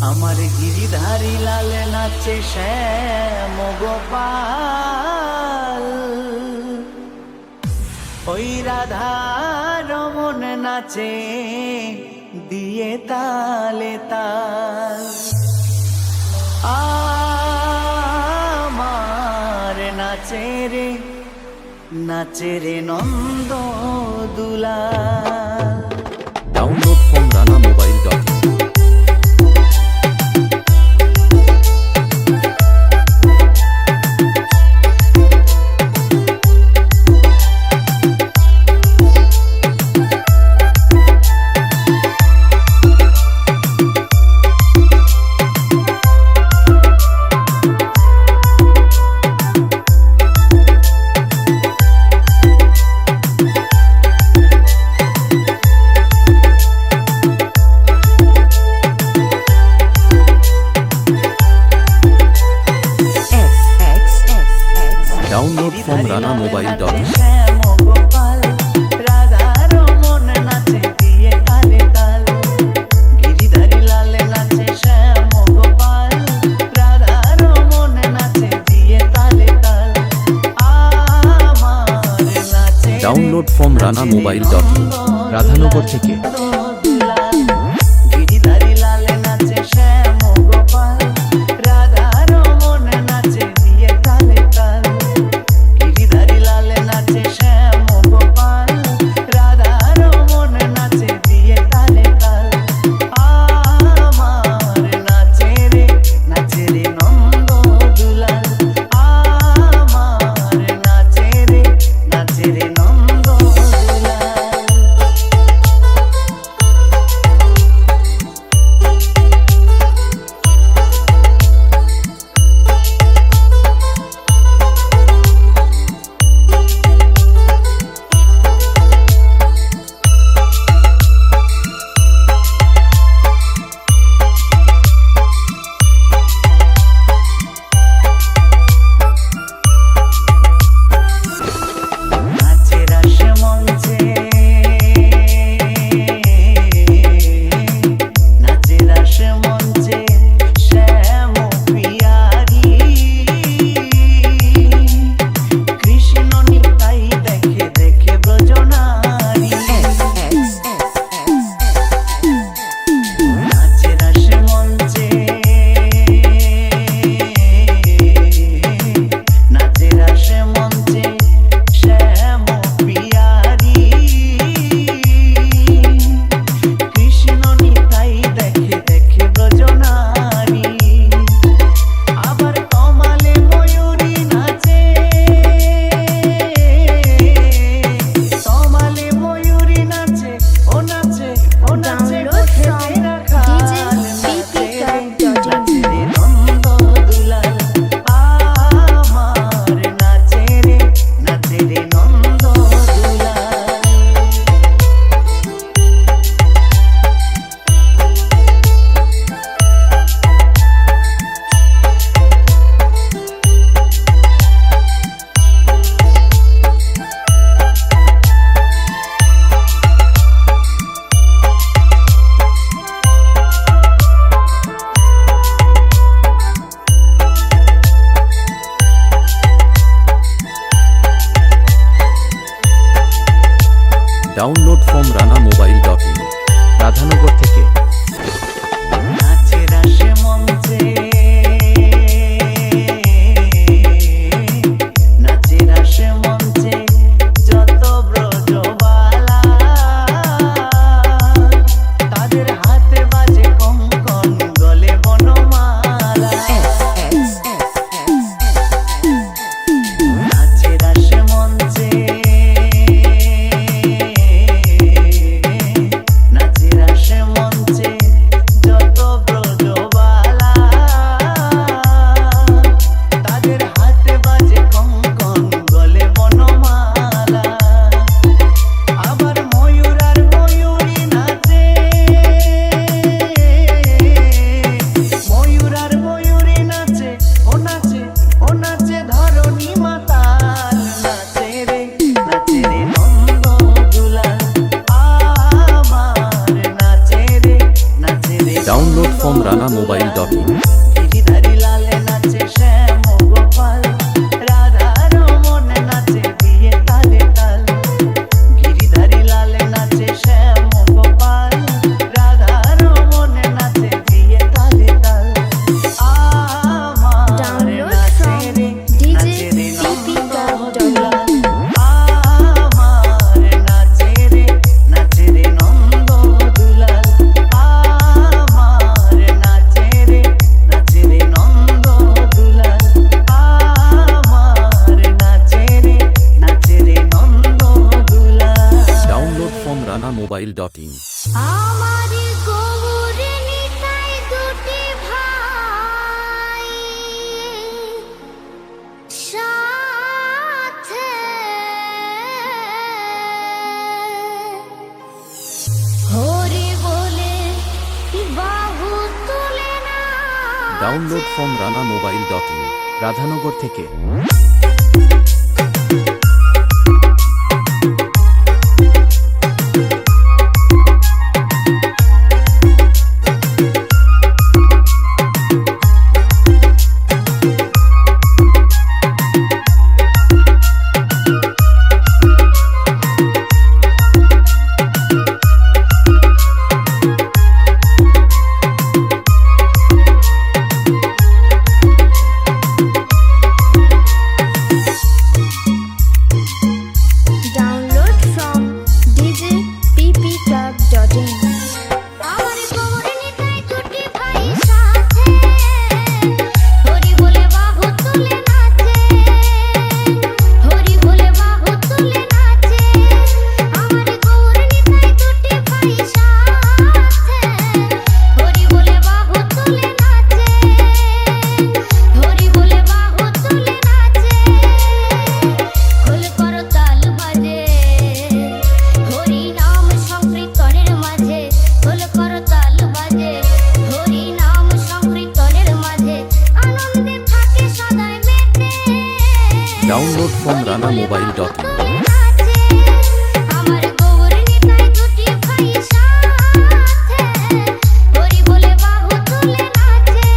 আমার গিরিধারী লাল নাচে শ্যাম গোপাল, ওই রাধা রমন নাচে দিয়ে তালে তাল। আমার নাচে রে Nanda Dulal. Download from ranamobile.in। Download from ranamobile.in। Download from ranamobile.in। Radhanagar থেকে। Download from ranamobile.in। রাধানগর থেকে। Download from ranamobile.in. গিরিধারী লালে নাচে শ্যাম গোপাল, রাধা রমন নাচে দিয়ে তালে তাল। গিরিধারী লালে নাচে শ্যাম গোপাল, রাধা রমন নাচে দিয়ে তালে তাল। আমার Download নাচে from রে DJ নাচে রে PP.com. আমার নাচে রে নন্দ দুলাল। আমার নাচে রে নন্দ দুলাল। আমার নাচে রে নন্দ দুলাল। Download from ranamobile.in. আমারি গৌরে নিতাই দুটি ভাই সাথে হরি বলে বাহু তুলে না Download from ranamobile.in. রাধানগর থেকে Download from djppclub.in. আমার গৌরে নিতাই দুটি ভাই সাথে হরি বলে বাহু তুলে নাচে, হরি বলে বাহু তুলে নাচে। আমার গৌরে নিতাই দুটি ভাই সাথে হরি বলে বাহু তুলে নাচে, হরি বলে বাহু তুলে নাচে। খোল করো তাল বাজে হরি নাম সংকীর্তনের মাঝে, খোল করো তাল বাজে হরি নাম সংকীর্তনের মাঝে। আনন্দে থাকে সদাই মেতে Download from ranamobile.in. তুলে নাচে। আমার গৌরে নিতাই দুটি ভাই সাথে হরি বলে বাহু তুলে নাচে।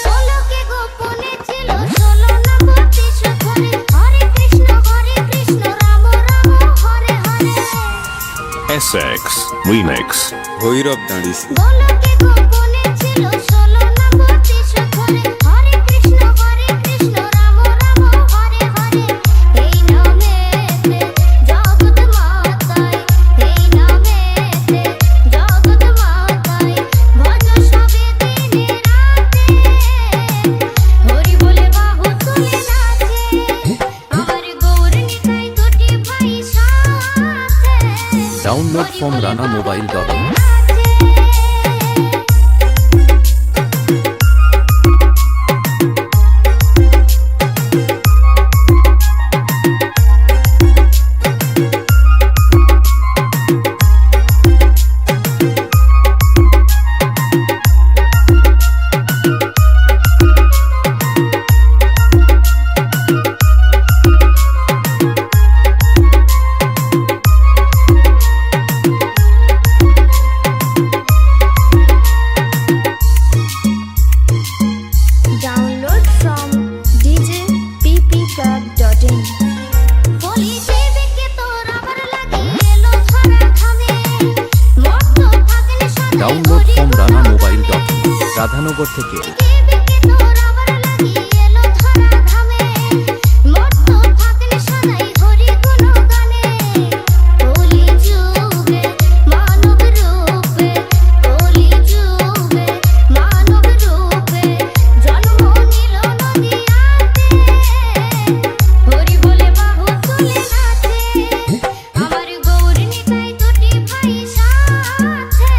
ষোলোকে গোপনে ছিল 16 নবতী সুধরে, হরে কৃষ্ণ রাম রাম হরে হরে। SX Remix. ভৈরব দাঁড়িয়েছে গোলকে গোপনে ছিল 16 নবতী সুধরে, হরে কৃষ্ণ রাম রাম হরে হরে। এই নামেতে জগৎ মাতায়, এই নামেতে জগৎ মাতায় ভজ সবে দিনে রাতে হরি বলে বাহু তুলে নাচে। আমার গৌর নিতাই দুটি ভাই সাথে Download from ranamobile.in. Download from djppclub.in. বলি দেবীকে তোর আবার লাগিয়ে এলো ধরা ধামে, মত্ত থাকেন সদাই Download হরি from গুণ ranamobile.in. রাধানগর থেকে দেবীকে তোর আবার লাগিয়ে এলো ধরা ধামে, মত্ত থাকেন সদাই হরি গুণ গানে। কলি যুগে মানব রূপে, কলি যুগে মানব রূপে জন্ম নিল নদিয়াতে হরি বলে বাহু তুলে নাচে। আমার গৌর নিতাই দুটি ভাই সাথে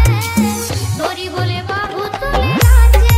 হরি বলে বাহু তুলে নাচে।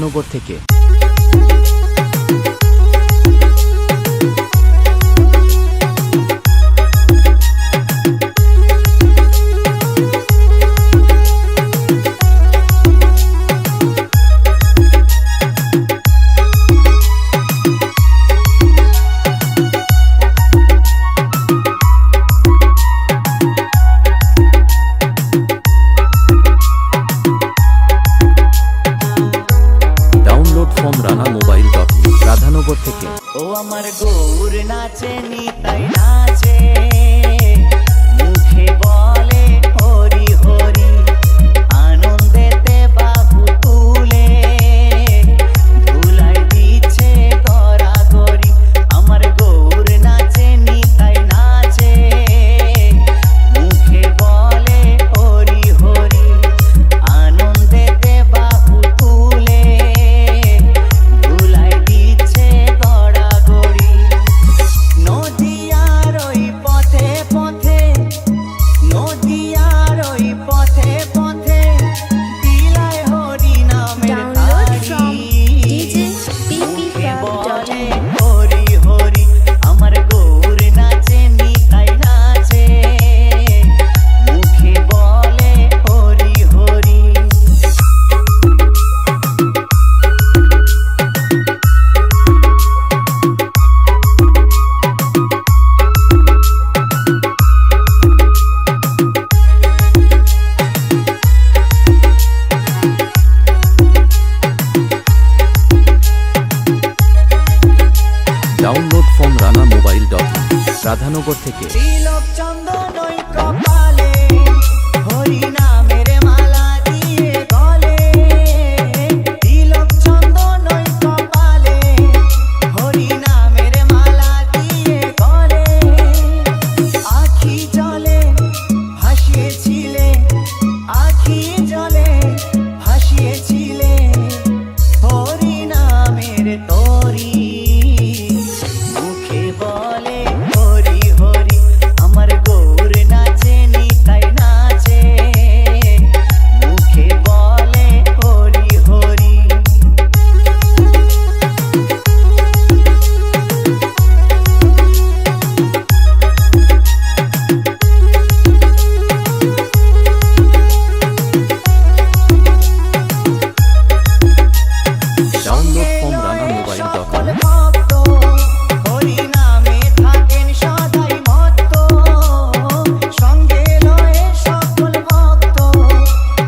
রাধানগর থেকে। ডাউনলোড ফ্রম ranamobile.in রাধানগর থেকে। ও আমার গৌর নাচে নিতাই নাচে, মুখে বলে হরি হরি, আনন্দেতে বাহু তুলে ধুলাই দিচ্ছে গড়াগড়ি। আমার গৌর নাচে নিতাই নাচে, মুখে বলে হরি হরি, আনন্দেতে বাহু তুলে ধুলাই দিচ্ছে গড়াগড়ি। নদিয়ার ওই পথে পথে, নদিয়ার ওই পথে পথে দিলাই হরি নামের Download from তারি। মুখে বলে হরি হরি, আমার গৌর নাচে নিতাই নাচে, মুখে বলে Hari Hari. Download from ranamobile.in Radhanagar থেকে। তিলক চন্দন ওই কপালে, হরি নামের মালা দিয়ে গলে। তিলক চন্দন ওই কপালে, হরি নামের মালা দিয়ে গলে। আখি জলে ভাসিয়েছিলে, আখি জলে ভাসিয়েছিলে হরি নামের তরি। মুখে বলে হরি হরি, আমার গৌর নাচে নিতাই নাচে, মুখে বলে Hari Hari. Download from ranamobile.in সকল ভক্ত হরি নামে থাকেন সদাই মত্ত, সঙ্গে লয়ে সকল ভক্ত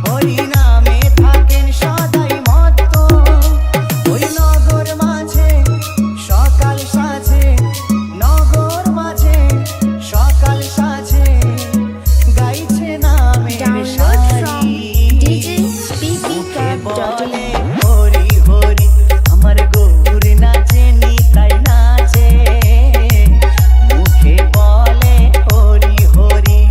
হরি নামে থাকেন সদাই মত্ত। ওই নগর মাঝে সকাল সাজে, নগর মাঝে সকাল সাজে, গাইছে নামের Download from সারি। মুখে বলে djpclub.in হরি হরি, আমার গৌর নাচে নিতাই নাচে, মুখে বলে Hari Hari.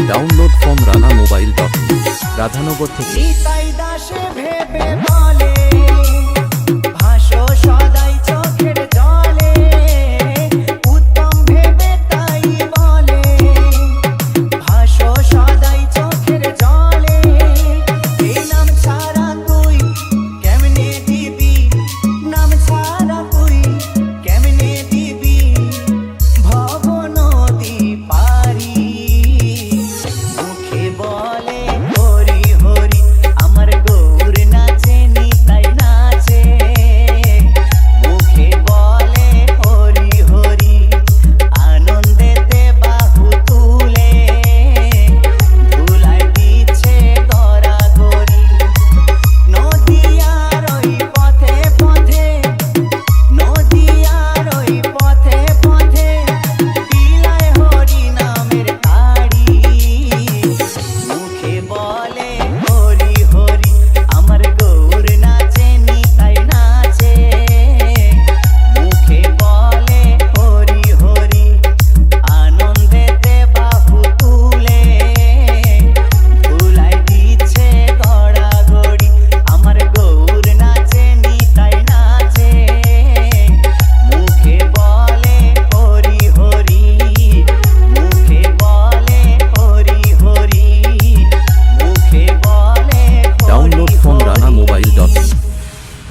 Download from ranamobile.in Radhanagar থেকে। নিতাই দাসে ভেবে বলে, ভাসো সদাই চোখের জলে, উত্তম ভেবে তাই বলে, ভাসো সদাই চোখের জলে। এই নাম ছাড়া তুই কেমনে দিবি, নাম ছাড়া তুই কেমনে দিবি ভব নদী পারি। মুখে বলে হরি হরি, আমার গৌর নাচে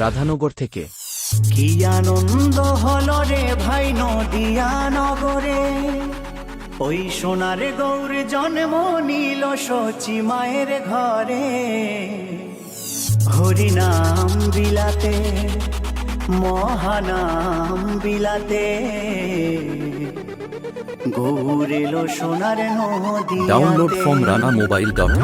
রাধানগর থেকে। কি আনন্দ হলো রে ভাই নদিয়া নগরে, ওই সোনার গৌর জন্ম নিল সচি মায়ের ঘরে। হরিনাম বিলাতে মহানাম বিলাতে, গৌর এলো সোনার নদিয়াতে। Download from ranamobile.in।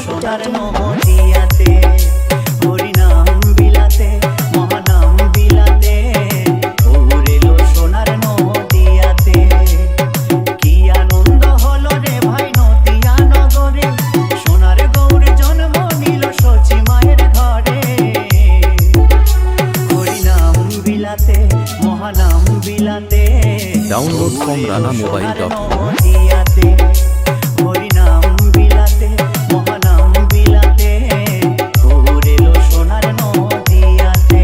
সোনার নদিয়াতে, হরিনাম বিলাতে মহানাম বিলাতে, গৌর এলো সোনার নদিয়াতে। কি আনন্দ হলো রে ভাই নদিয়া নগরে, সোনার গৌর জন্ম নিল সচি মায়ের ঘরে। হরিনাম বিলাতে মহানাম বিলাতে, ডাউনলোড ফ্রম ranamobile.in। নদিয়াতে হরিনাম বিলাতে মহানাম বিলাতে, গৌর এলো সোনার নদিয়াতে।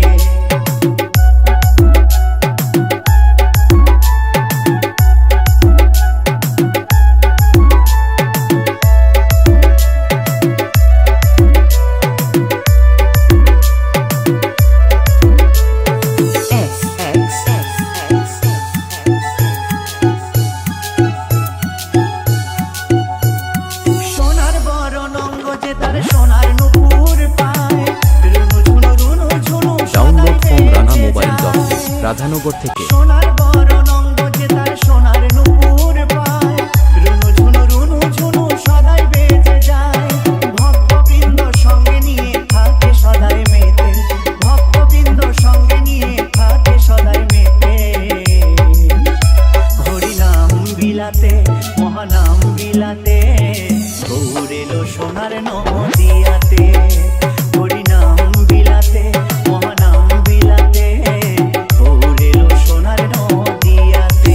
সোনার নুপুর পায়, Runu Jhunu Runu Jhunu download from ranamobile.in। Radhanagar থেকে। সোনার বরণ অঙ্গ যে তার সোনার নুপুর পায়, রুনু ঝুনু রুনু ঝুনু সদাই বেজে যায়। ভক্তবৃন্দ সঙ্গে নিয়ে থাকে সদাই মেতে, ভক্তবৃন্দ সঙ্গে নিয়ে থাকে সদাই মেতে। হরিনাম বিলাতে মহানাম বিলাতে, গৌর এলো সোনার নদিয়াতে। হরিনাম বিলাতে মহানাম বিলাতে, গৌর এলো সোনার নদিয়াতে।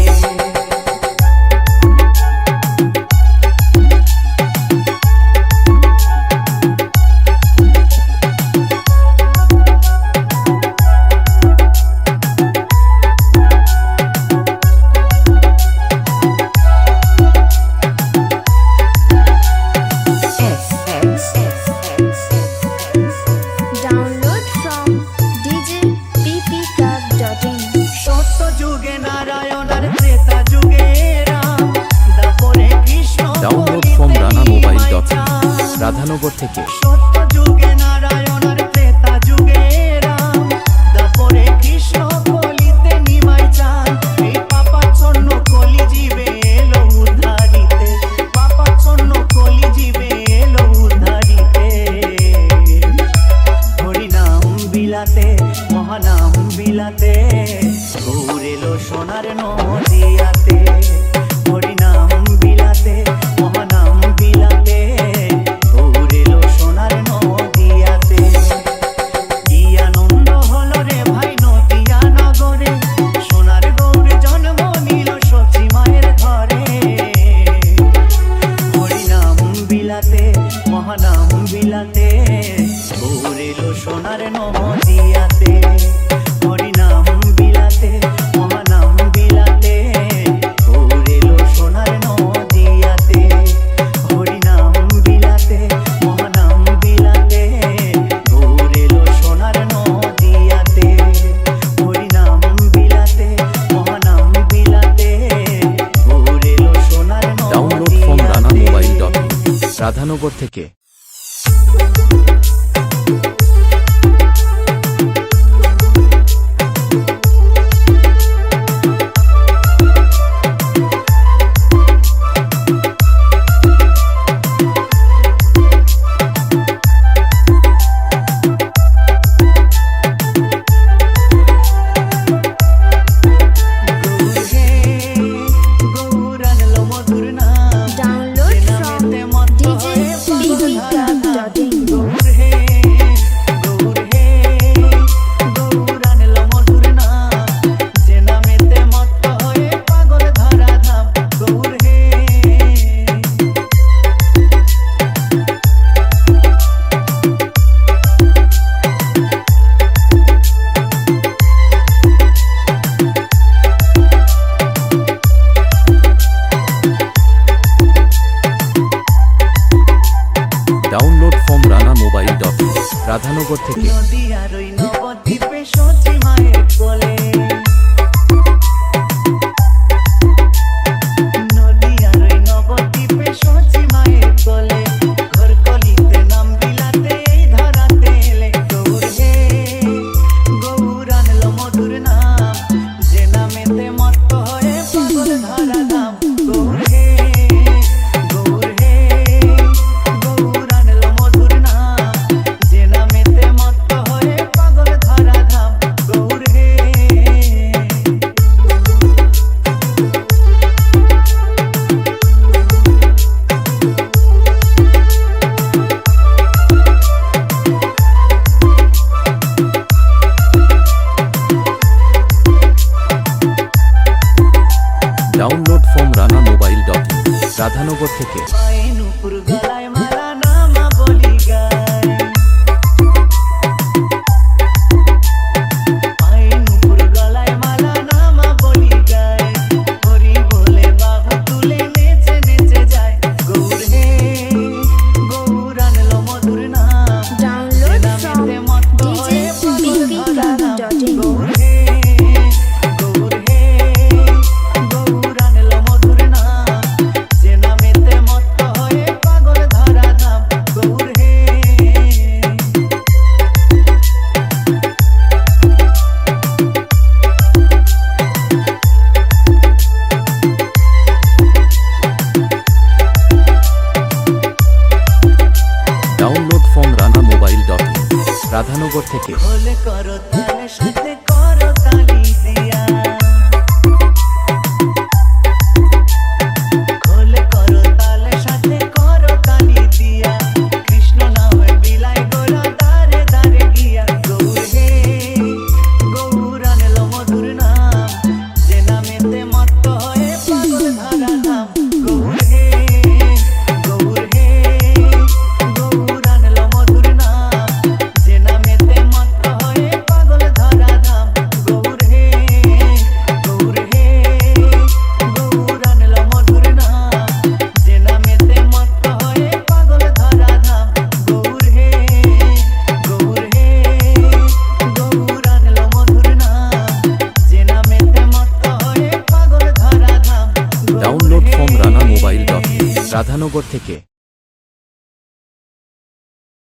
Download from djppclub.in। সত্য যুগে নারায়ণ আর ত্রেতা যুগে রাম, দাপরে Krishna download from ranamobile.in। Radhanagar থেকে। সত্য যুগে নারায়ণ আর ত্রেতা যুগে রাম, দাপরে কৃষ্ণ কলিতে নিমাই চান। এই পাপাচ্ছন্ন কলি জীবে এলো উদ্ধারিতে, পাপাচ্ছন্ন কলি জীবে এলো উদ্ধারিতে। হরিনাম বিলাতে মহানাম বিলাতে, গৌর এলো সোনার নদিয়াতে। হরিনাম বিলাতে মহানাম বিলাতে, গৌর এলো সোনার নদিয়াতে। কি আনন্দ হলো রে ভাই নদিয়া নগরে, সোনার গৌর জন্ম নিল সচি মায়ের ঘরে। হরিনাম বিলাতে মহানাম বিলাতে, গৌর এলো সোনার নদিয়াতে। হরিনাম বিলাতে মহানাম বিলাতে, গৌর এলো সোনার নদিয়াতে। হরিনাম বিলাতে মহানাম বিলাতে, গৌর এলো সোনার নদিয়াতে। হরিনাম বিলাতে মহানাম বিলাতে, গৌর এলো সোনার ডাউনলোড ফ্রম নদিয়াতে। ranamobile.in। রাধানগর থেকে। গৌর রাধানগর থেকে। নদিয়ার ওই নবদ্বীপে সতী মায়ের কোলে, নদিয়ার ওই নবদ্বীপে সতী মায়ের কোলে, ঘরকলিতে নাম বিলাতে এই ধরাতে এলে। গৌর হে গৌর আনলো মধুর নাম, যে নামেতে মত্ত হয়ে পাগল ধরা ধাম। গৌর হে গৌর হে গৌর আনলো মধুর নাম, যে নামেতে মত্ত হয়ে পাগল ধরা ধাম। গৌর হে ডাউনলোড ফ্রম ranamobile.in রাধানগর থেকে। পায়ে নূপুর গলায় মালা নামা বলি গায়, পায়ে নূপুর গলায় মালা নামা বলি গায়, হরি বলে বাহু তুলে নেচে নেচে যায়। গৌর হে গৌর আনলো মধুর নাম, Download নামেতে from মত্ত হয়ে পাগল ধরা ধাম। djpclub.in গৌর হে গৌর হে গৌর আনলো মধুর নাম, যে নামেতে মত্ত হয়ে পাগল ধরা ধাম। গৌর হে ডাউনলোড ফ্রম ranamobile.in রাধানগর থেকে। খোলে করো তালে সাথে করো তালি দিয়া, খোলে করো তালে সাথে করো তালি দিয়া, কৃষ্ণ নামে বিলাই গোরা দারে দারে গিয়া। গৌর হে গৌর আনলো মধুর নাম, যে নামেতে মত্ত হয়ে পাগল ধরা ধাম। গৌর হে গৌর হে গৌর আনলো মধুর নাম, যে নামেতে মত্ত হয়ে পাগল ধরা ধাম। গৌর হে গৌর হে গৌর আনলো মধুর নাম, যে নামেতে মত্ত হয়ে পাগল ধরা ধাম। গৌর হে গৌর হে গৌর আনলো মধুর নাম, যে নামেতে মত্ত হয়ে পাগল ধরা ধাম। ডাউনলোড ফ্রম ranamobile.in রাধানগর থেকে।